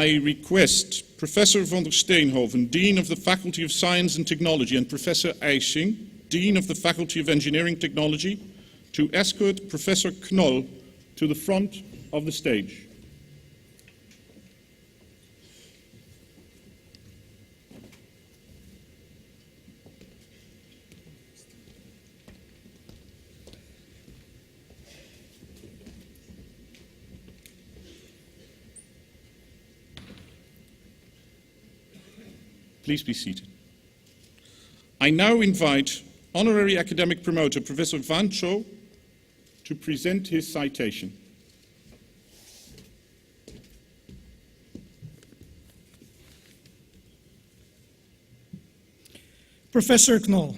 I request Professor van der Steenhoven, Dean of the Faculty of Science and Technology, and Professor Eising, Dean of the Faculty of Engineering Technology, to escort Professor Knoll to the front of the stage. Please be seated. I now invite Honorary Academic Promoter Professor Van Cho to present his citation. Professor Knoll,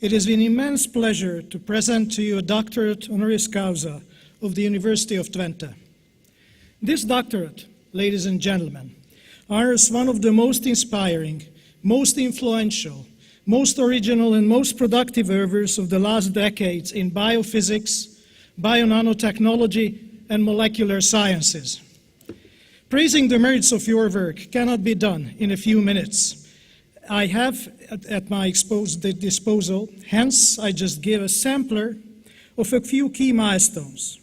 it is an immense pleasure to present to you a doctorate honoris causa of the University of Twente. This doctorate, ladies and gentlemen, honors one of the most inspiring, most influential, most original and most productive workers of the last decades in biophysics, bio-nanotechnology and molecular sciences. Praising the merits of your work cannot be done in a few minutes. I have at my disposal, hence I just give a sampler of a few key milestones.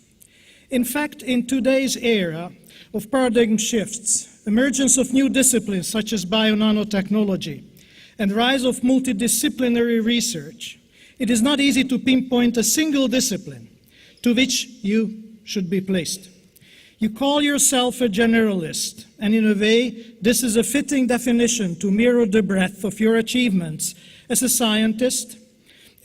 In fact, in today's era of paradigm shifts, emergence of new disciplines such as bio-nanotechnology, and rise of multidisciplinary research, it is not easy to pinpoint a single discipline to which you should be placed. You call yourself a generalist, and in a way, this is a fitting definition to mirror the breadth of your achievements as a scientist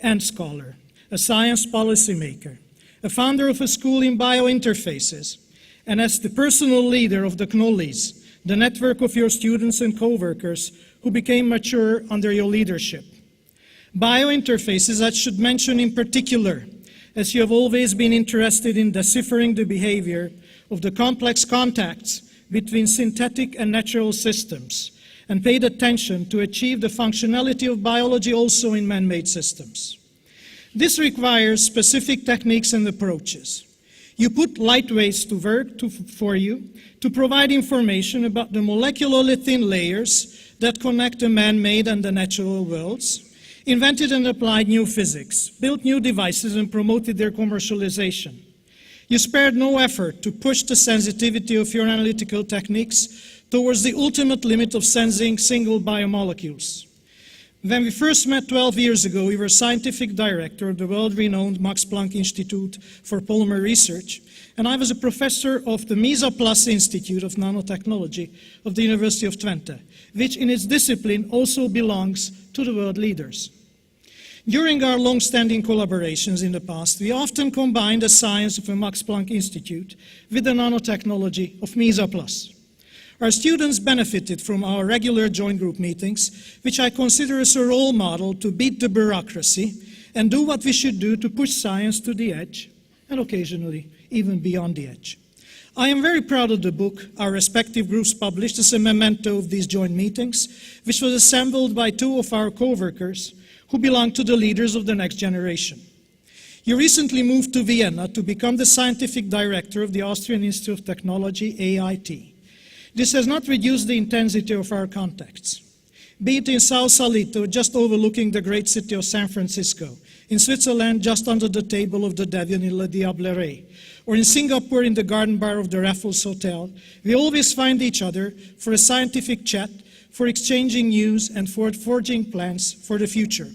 and scholar, a science policymaker, a founder of a school in biointerfaces, and as the personal leader of the Knollies, the network of your students and co-workers who became mature under your leadership. Biointerfaces I should mention in particular, as you have always been interested in deciphering the behavior of the complex contacts between synthetic and natural systems, and paid attention to achieve the functionality of biology also in man-made systems. This requires specific techniques and approaches. You put light waves to work for you to provide information about the molecularly thin layers that connect the man-made and the natural worlds, invented and applied new physics, built new devices and promoted their commercialization. You spared no effort to push the sensitivity of your analytical techniques towards the ultimate limit of sensing single biomolecules. When we first met 12 years ago, you were scientific director of the world-renowned Max Planck Institute for Polymer Research, and I was a professor of the MESA+ Institute of Nanotechnology of the University of Twente, which in its discipline also belongs to the world leaders. During our long-standing collaborations in the past, we often combined the science of the Max Planck Institute with the nanotechnology of MESA+. Our students benefited from our regular joint group meetings, which I consider as a role model to beat the bureaucracy and do what we should do to push science to the edge, and occasionally even beyond the edge. I am very proud of the book our respective groups published as a memento of these joint meetings, which was assembled by two of our co-workers who belong to the leaders of the next generation. You recently moved to Vienna to become the scientific director of the Austrian Institute of Technology, AIT. This has not reduced the intensity of our contacts. Be it in Sausalito, just overlooking the great city of San Francisco, in Switzerland, just under the table of the Devian in Le Diablerets, or in Singapore in the garden bar of the Raffles Hotel, we always find each other for a scientific chat, for exchanging news, and for forging plans for the future.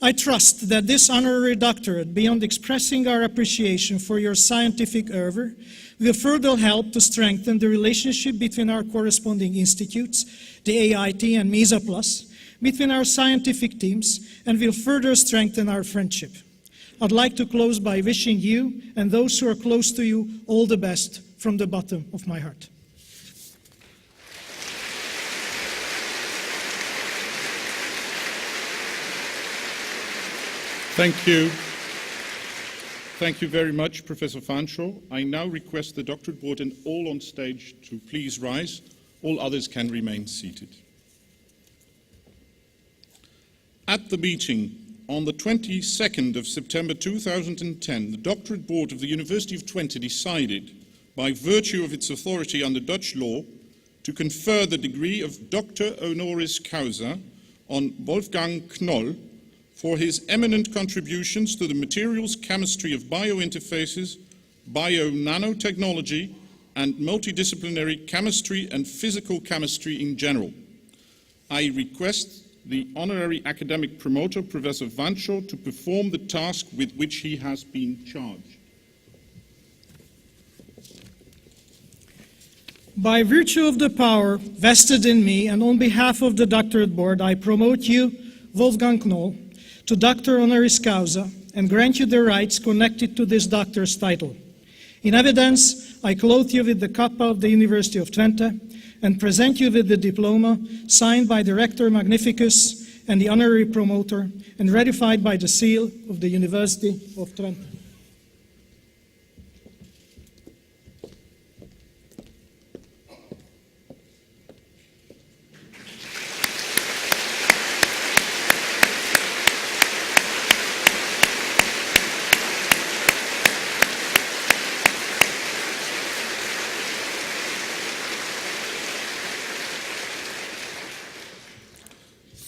I trust that this honorary doctorate, beyond expressing our appreciation for your scientific fervor, will further help to strengthen the relationship between our corresponding institutes, the AIT and MESA+, between our scientific teams, and will further strengthen our friendship. I'd like to close by wishing you and those who are close to you all the best from the bottom of my heart. Thank you. Thank you very much, Professor Van Cho. I now request the doctorate board and all on stage to please rise. All others can remain seated. At the meeting on the 22nd of September 2010, the doctorate board of the University of Twente decided, by virtue of its authority under Dutch law, to confer the degree of Doctor Honoris Causa on Wolfgang Knoll for his eminent contributions to the materials chemistry of biointerfaces, bio-nanotechnology, and multidisciplinary chemistry and physical chemistry in general. I request the honorary academic promoter, Professor Vansho, to perform the task with which he has been charged. By virtue of the power vested in me and on behalf of the doctorate board, I promote you, Wolfgang Knoll, to Doctor Honoris Causa and grant you the rights connected to this doctor's title. In evidence, I clothe you with the kappa of the University of Twente and present you with the diploma signed by the Rector Magnificus and the honorary promoter and ratified by the seal of the University of Twente.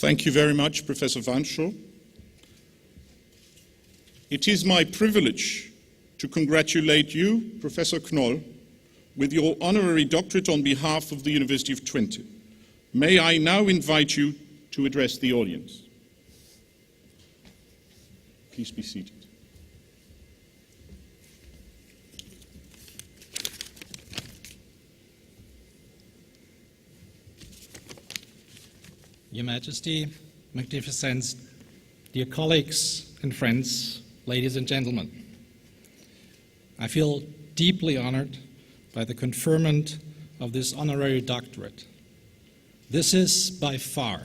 Thank you very much, Professor Vansho. It is my privilege to congratulate you, Professor Knoll, with your honorary doctorate on behalf of the University of Twente. May I now invite you to address the audience. Please be seated. Your Majesty, Magnificence, dear colleagues and friends, ladies and gentlemen, I feel deeply honored by the conferment of this honorary doctorate. This is by far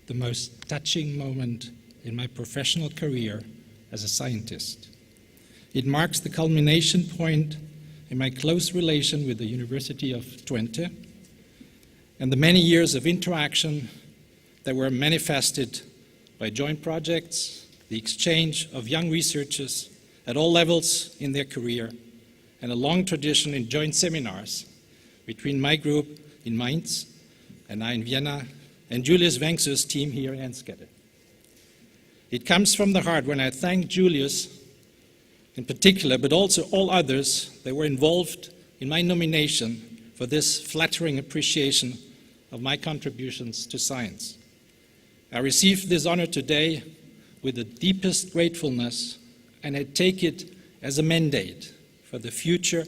the most touching moment in my professional career as a scientist. It marks the culmination point in my close relation with the University of Twente and the many years of interaction that were manifested by joint projects, the exchange of young researchers at all levels in their career, and a long tradition in joint seminars between my group in Mainz and I in Vienna, and Julius Wenkser's team here in Enschede. It comes from the heart when I thank Julius in particular, but also all others that were involved in my nomination for this flattering appreciation of my contributions to science. I receive this honor today with the deepest gratefulness, and I take it as a mandate for the future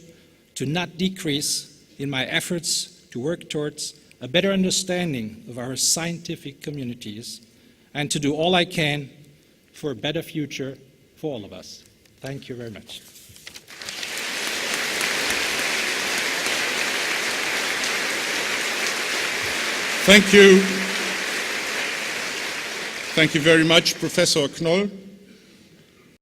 to not decrease in my efforts to work towards a better understanding of our scientific communities and to do all I can for a better future for all of us. Thank you very much. Thank you. Thank you very much, Professor Knoll.